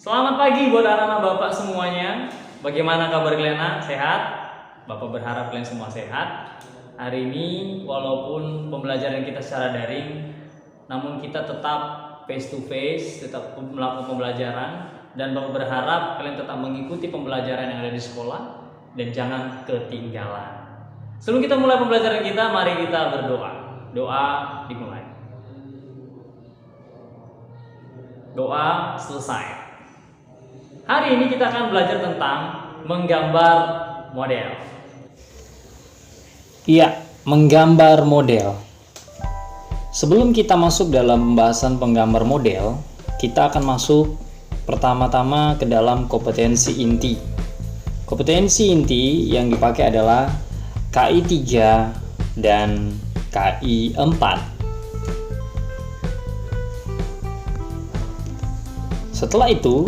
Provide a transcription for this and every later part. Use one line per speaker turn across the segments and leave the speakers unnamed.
Selamat pagi buat anak-anak Bapak semuanya. Bagaimana kabar kalian? Sehat? Bapak berharap kalian semua sehat. Hari ini walaupun pembelajaran kita secara daring, namun kita tetap face to face, tetap melakukan pembelajaran, dan Bapak berharap kalian tetap mengikuti pembelajaran yang ada di sekolah dan jangan ketinggalan. Sebelum kita mulai pembelajaran kita, mari kita berdoa. Doa dimulai. Doa selesai. Hari ini kita akan belajar tentang menggambar model.
Iya, menggambar model. Sebelum kita masuk dalam pembahasan penggambar model, kita akan masuk pertama-tama ke dalam kompetensi inti. Kompetensi inti yang dipakai adalah KI 3 dan KI 4. Setelah itu,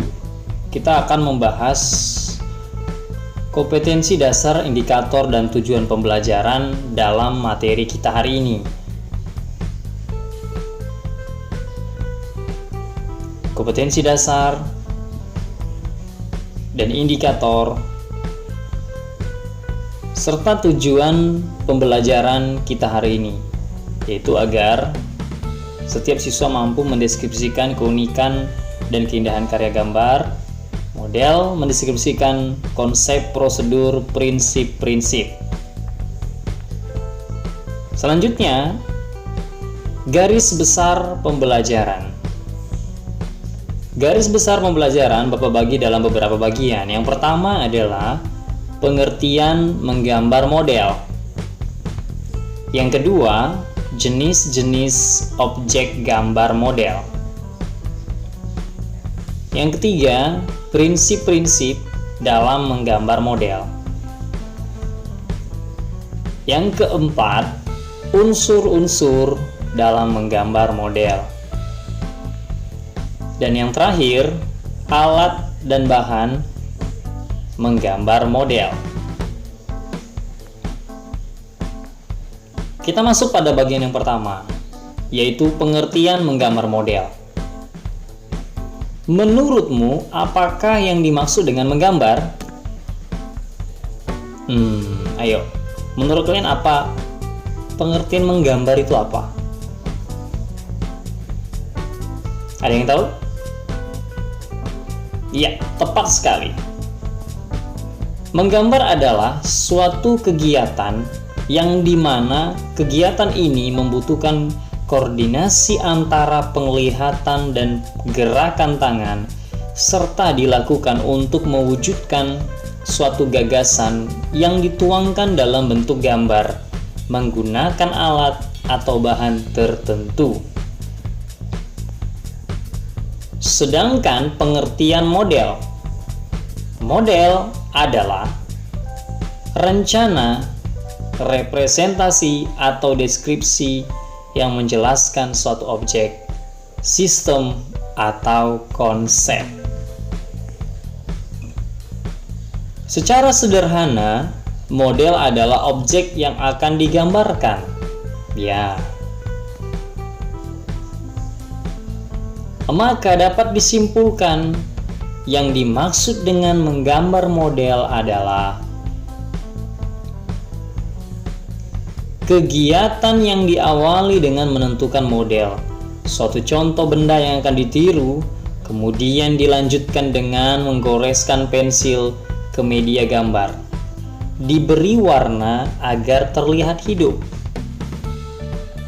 kita akan membahas kompetensi dasar, indikator, dan tujuan pembelajaran dalam materi kita hari ini. Kompetensi dasar dan indikator serta tujuan pembelajaran kita hari ini, yaitu agar setiap siswa mampu mendeskripsikan keunikan dan keindahan karya gambar, model, mendeskripsikan konsep, prosedur, prinsip-prinsip. Selanjutnya, garis besar pembelajaran. Garis besar pembelajaran Bapak bagi dalam beberapa bagian. Yang pertama adalah pengertian menggambar model. Yang kedua, jenis-jenis objek gambar model. Yang ketiga, prinsip-prinsip dalam menggambar model. Yang keempat, unsur-unsur dalam menggambar model. Dan yang terakhir, alat dan bahan menggambar model. Kita masuk pada bagian yang pertama, yaitu pengertian menggambar model. Menurutmu, apakah yang dimaksud dengan menggambar? Ayo, menurut kalian apa pengertian menggambar itu apa? Ada yang tahu? Iya, tepat sekali. Menggambar adalah suatu kegiatan yang dimana kegiatan ini membutuhkan koordinasi antara penglihatan dan gerakan tangan, serta dilakukan untuk mewujudkan suatu gagasan yang dituangkan dalam bentuk gambar menggunakan alat atau bahan tertentu. Sedangkan pengertian model adalah rencana, representasi, atau deskripsi yang menjelaskan suatu objek, sistem, atau konsep. Secara sederhana, model adalah objek yang akan digambarkan. Ya. Maka dapat disimpulkan yang dimaksud dengan menggambar model adalah kegiatan yang diawali dengan menentukan model, suatu contoh benda yang akan ditiru, kemudian dilanjutkan dengan menggoreskan pensil ke media gambar, diberi warna agar terlihat hidup.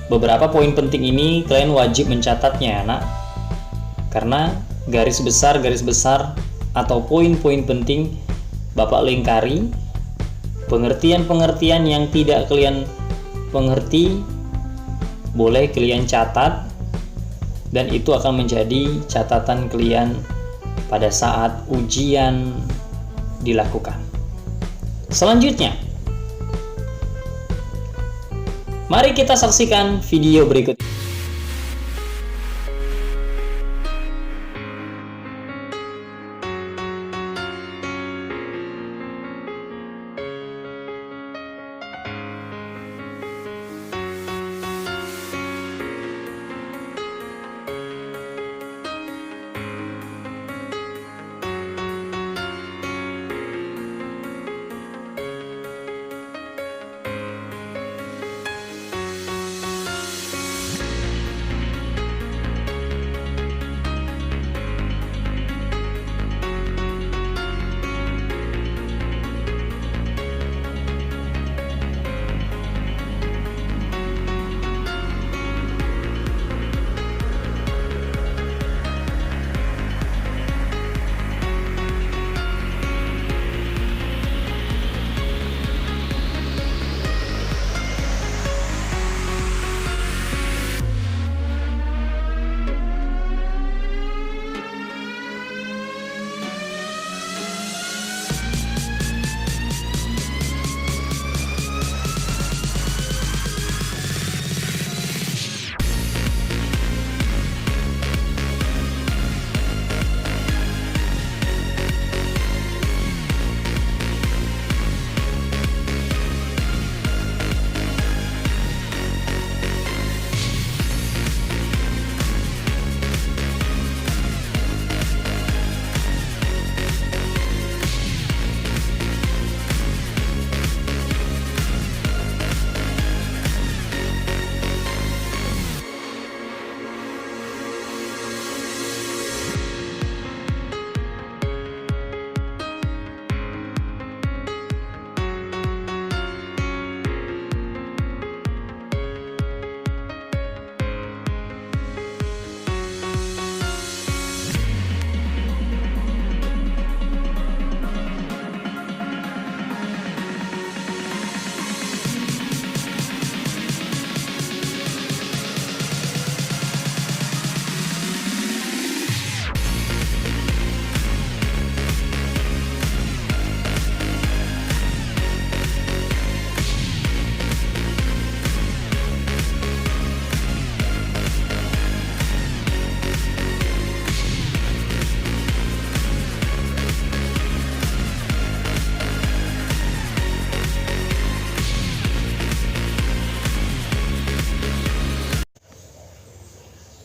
Beberapa poin penting ini kalian wajib mencatatnya, anak, karena garis besar atau poin-poin penting Bapak lingkari. Pengertian-pengertian yang tidak kalian mengerti boleh kalian catat, dan itu akan menjadi catatan kalian pada saat ujian dilakukan. Selanjutnya, mari kita saksikan video berikut.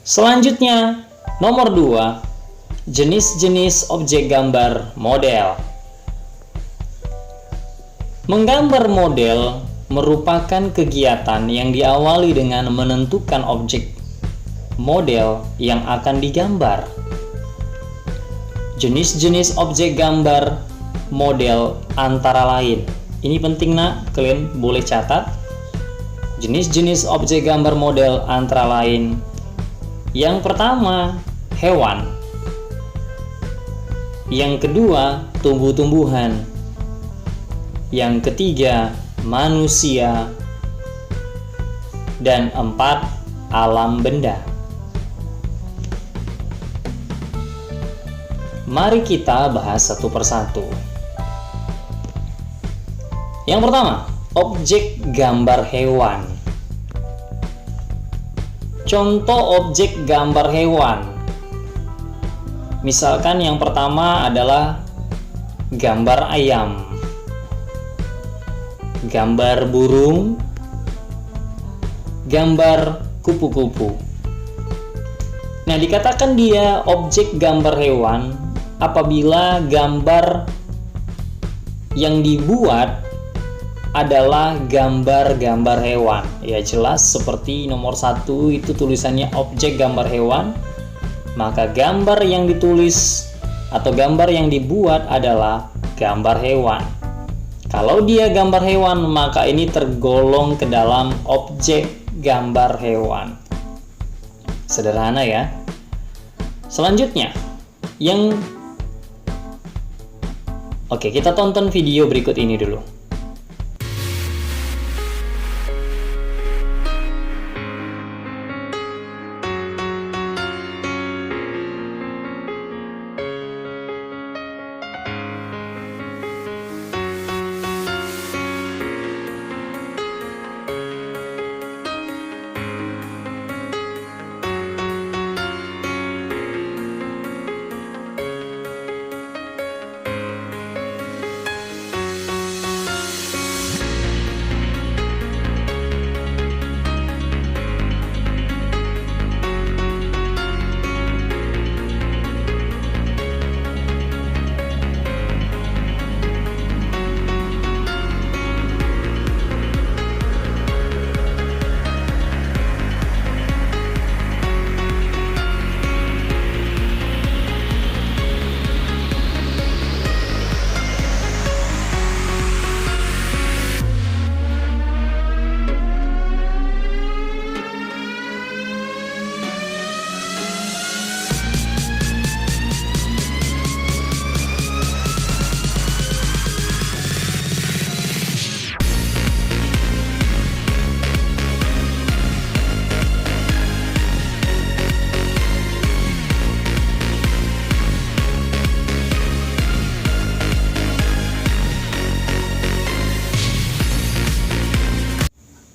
Selanjutnya, nomor 2, jenis-jenis objek gambar model. Menggambar model merupakan kegiatan yang diawali dengan menentukan objek model yang akan digambar. Jenis-jenis objek gambar model antara lain. Ini penting nak, kalian boleh catat. Jenis-jenis objek gambar model antara lain. Yang pertama, hewan. Yang kedua, tumbuh-tumbuhan. Yang ketiga, manusia. Dan 4, alam benda. Mari kita bahas satu persatu. Yang pertama, objek gambar hewan. Contoh objek gambar hewan. Misalkan yang pertama adalah gambar ayam, gambar burung, gambar kupu-kupu. Nah, dikatakan dia objek gambar hewan apabila gambar yang dibuat adalah gambar-gambar hewan. Ya jelas seperti nomor 1 itu tulisannya objek gambar hewan, maka gambar yang ditulis atau gambar yang dibuat adalah gambar hewan. Kalau dia gambar hewan, maka ini tergolong ke dalam objek gambar hewan. Sederhana ya. Selanjutnya, Oke, kita tonton video berikut ini dulu.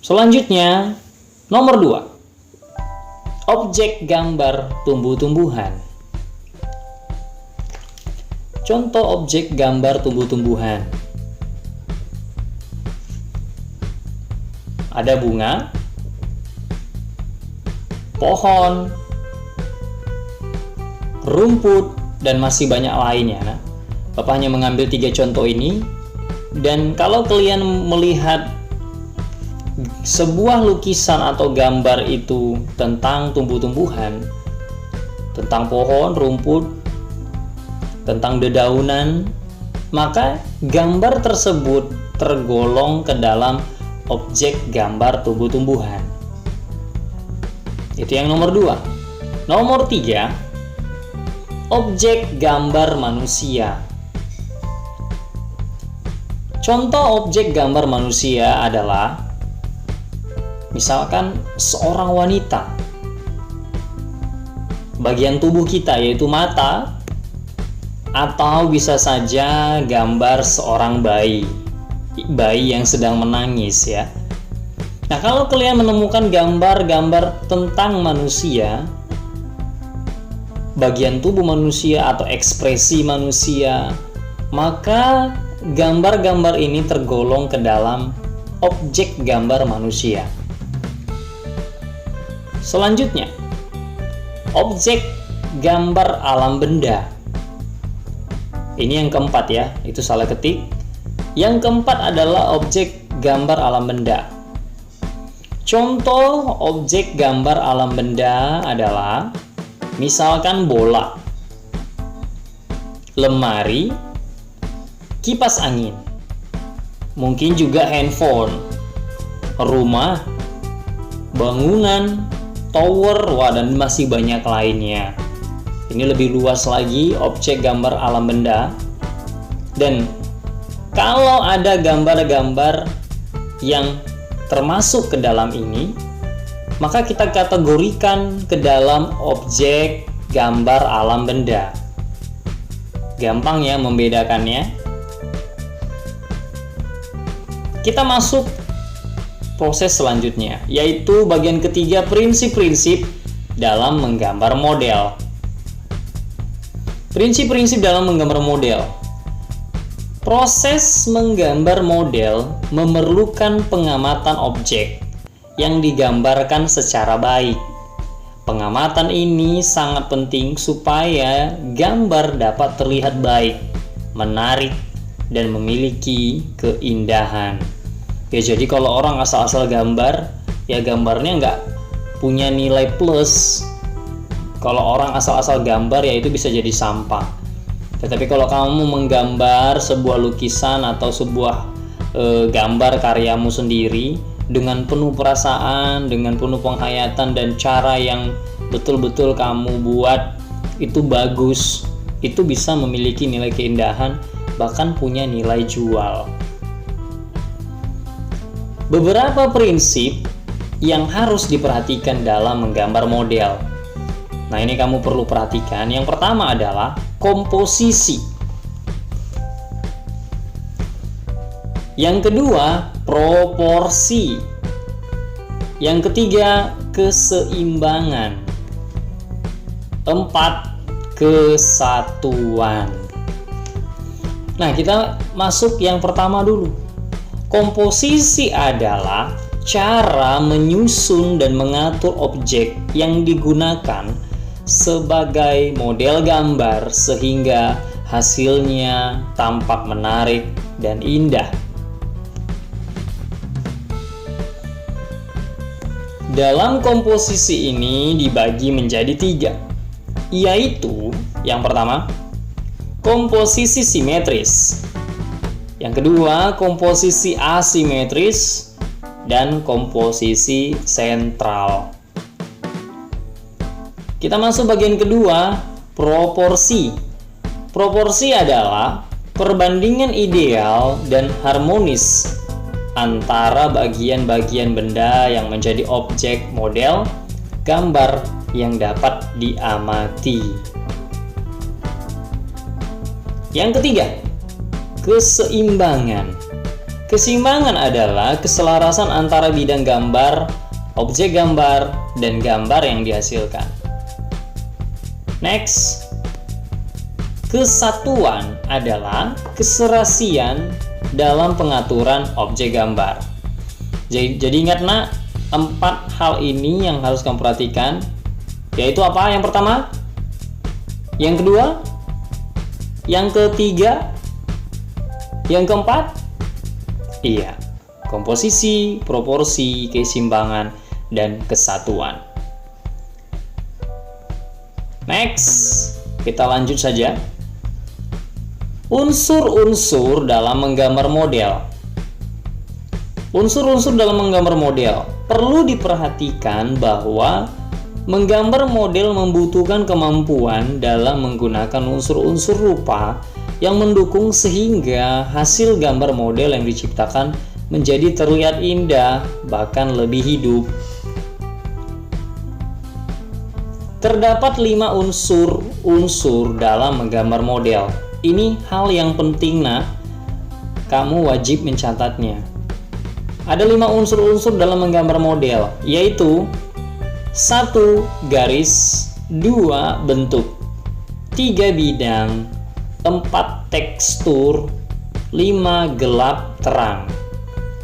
Selanjutnya, nomor 2, objek gambar tumbuh-tumbuhan. Contoh objek gambar tumbuh-tumbuhan. Ada bunga, pohon, rumput, dan masih banyak lainnya. Nah, Bapak hanya mengambil 3 contoh ini, dan kalau kalian melihat sebuah lukisan atau gambar itu tentang tumbuh-tumbuhan, tentang pohon, rumput, tentang dedaunan, maka gambar tersebut tergolong ke dalam objek gambar tumbuh-tumbuhan. Itu yang nomor 2. Nomor 3, objek gambar manusia. Contoh objek gambar manusia adalah misalkan seorang wanita. Bagian tubuh kita yaitu mata, atau bisa saja gambar seorang bayi yang sedang menangis ya. Nah, kalau kalian menemukan gambar-gambar tentang manusia, bagian tubuh manusia atau ekspresi manusia, maka gambar-gambar ini tergolong ke dalam objek gambar manusia. Selanjutnya, objek gambar alam benda. Ini yang keempat ya, itu salah ketik. Yang keempat adalah objek gambar alam benda. Contoh objek gambar alam benda adalah misalkan bola, lemari, kipas angin, mungkin juga handphone, rumah, bangunan, tower, dan masih banyak lainnya. Ini lebih luas lagi objek gambar alam benda. Dan kalau ada gambar-gambar yang termasuk ke dalam ini, maka kita kategorikan ke dalam objek gambar alam benda. Gampang ya membedakannya. Kita masuk proses selanjutnya, yaitu bagian ketiga, prinsip-prinsip dalam menggambar model. Prinsip-prinsip dalam menggambar model. Proses menggambar model memerlukan pengamatan objek yang digambarkan secara baik. Pengamatan ini sangat penting supaya gambar dapat terlihat baik, menarik, dan memiliki keindahan. Ya, jadi kalau orang asal-asal gambar, ya gambarnya nggak punya nilai plus. Kalau orang asal-asal gambar, ya itu bisa jadi sampah. Tetapi kalau kamu menggambar sebuah lukisan atau sebuah gambar karyamu sendiri dengan penuh perasaan, dengan penuh penghayatan, dan cara yang betul-betul kamu buat itu bagus, itu bisa memiliki nilai keindahan, bahkan punya nilai jual. Beberapa prinsip yang harus diperhatikan dalam menggambar model. Nah, ini kamu perlu perhatikan. Yang pertama adalah komposisi. Yang kedua, proporsi. Yang ketiga, keseimbangan. 4, kesatuan. Nah, kita masuk yang pertama dulu. Komposisi adalah cara menyusun dan mengatur objek yang digunakan sebagai model gambar sehingga hasilnya tampak menarik dan indah. Dalam komposisi ini dibagi menjadi 3, yaitu yang pertama, komposisi simetris, yang kedua, komposisi asimetris, dan komposisi sentral. Kita masuk bagian kedua, proporsi. Proporsi adalah perbandingan ideal dan harmonis antara bagian-bagian benda yang menjadi objek model gambar yang dapat diamati. Yang ketiga, keseimbangan. Keseimbangan adalah keselarasan antara bidang gambar, objek gambar, dan gambar yang dihasilkan. Next, kesatuan adalah keserasian dalam pengaturan objek gambar. Jadi ingat nak, 4 hal ini yang harus kamu perhatikan, yaitu apa? Yang pertama, yang kedua, yang ketiga, yang keempat, iya, komposisi, proporsi, keseimbangan, dan kesatuan. Next, kita lanjut saja. Unsur-unsur dalam menggambar model. Unsur-unsur dalam menggambar model. Perlu diperhatikan bahwa menggambar model membutuhkan kemampuan dalam menggunakan unsur-unsur rupa yang mendukung sehingga hasil gambar model yang diciptakan menjadi terlihat indah, bahkan lebih hidup. Terdapat 5 unsur dalam menggambar model. Ini hal yang penting, nah, kamu wajib mencatatnya. Ada 5 unsur-unsur dalam menggambar model, yaitu 1. Garis, 2. Bentuk, 3. Bidang, 4. Tekstur, 5. Gelap terang.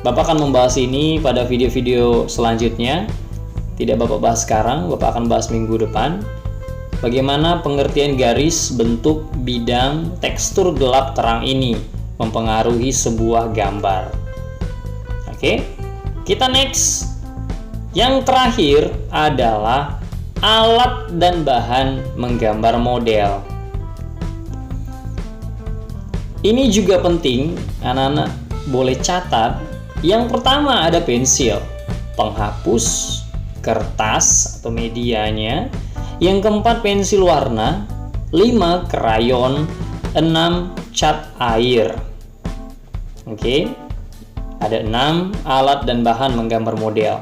Bapak akan membahas ini pada video-video selanjutnya. Tidak Bapak bahas sekarang, Bapak akan bahas minggu depan. bagaimana pengertian garis, bentuk, bidang, tekstur gelap terang ini mempengaruhi sebuah gambar. Oke, kita next. Yang terakhir adalah alat dan bahan menggambar model. Ini juga penting, anak-anak boleh catat. Yang pertama ada pensil, penghapus, kertas atau medianya. Yang keempat pensil warna, 5 krayon, 6 cat air. Oke, ada 6 alat dan bahan menggambar model.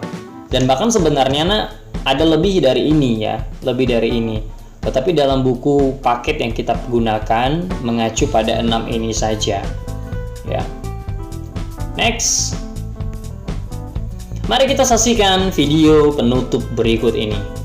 Dan bahkan sebenarnya ada lebih dari ini ya, lebih dari ini. Tetapi dalam buku paket yang kita gunakan mengacu pada 6 ini saja. Ya. Next. Mari kita saksikan video penutup berikut ini.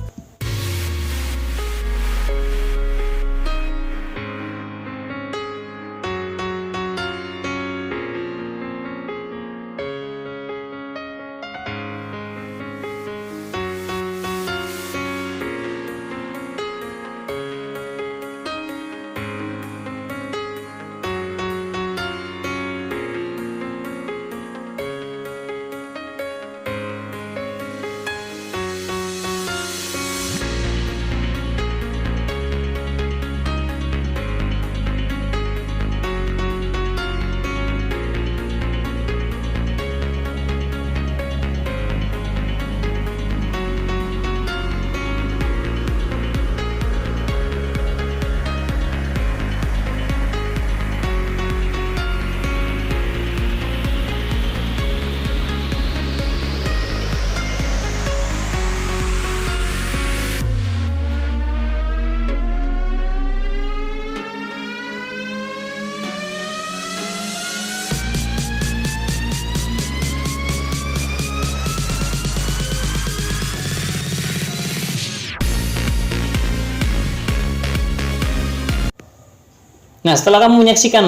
Nah, setelah kamu menyaksikan,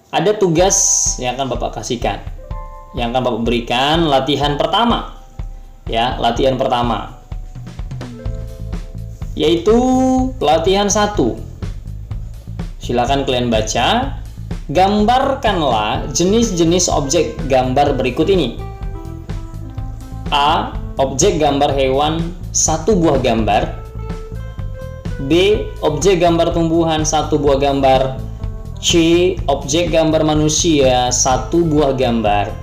ada tugas yang akan Bapak kasihkan. Yang akan Bapak berikan latihan pertama. Ya, latihan pertama. Yaitu latihan 1. Silakan kalian baca. Gambarkanlah jenis-jenis objek gambar berikut ini. A. Objek gambar hewan 1 buah gambar. B. Objek gambar tumbuhan 1 buah gambar. C. Objek gambar manusia 1 buah gambar.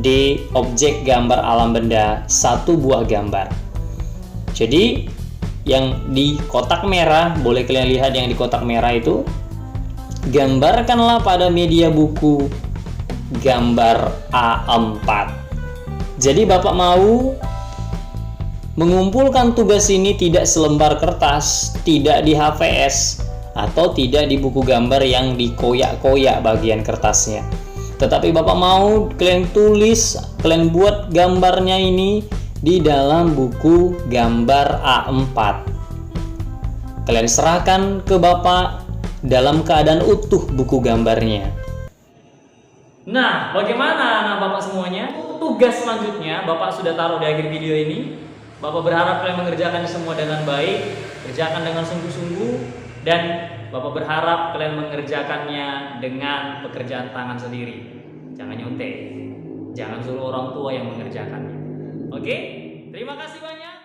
D. Objek gambar alam benda 1 buah gambar. Jadi yang di kotak merah, boleh kalian lihat yang di kotak merah itu, gambarkanlah pada media buku gambar A4. Jadi Bapak mau mengumpulkan tugas ini tidak selembar kertas, tidak di HVS, atau tidak di buku gambar yang dikoyak-koyak bagian kertasnya. Tetapi Bapak mau kalian tulis, kalian buat gambarnya ini di dalam buku gambar A4. Kalian serahkan ke Bapak dalam keadaan utuh buku gambarnya.
Nah, bagaimana anak Bapak semuanya? Tugas selanjutnya Bapak sudah taruh di akhir video ini. Bapak berharap kalian mengerjakan semua dengan baik, kerjakan dengan sungguh-sungguh, dan Bapak berharap kalian mengerjakannya dengan pekerjaan tangan sendiri. Jangan nyontek, jangan suruh orang tua yang mengerjakannya. Oke? Terima kasih banyak.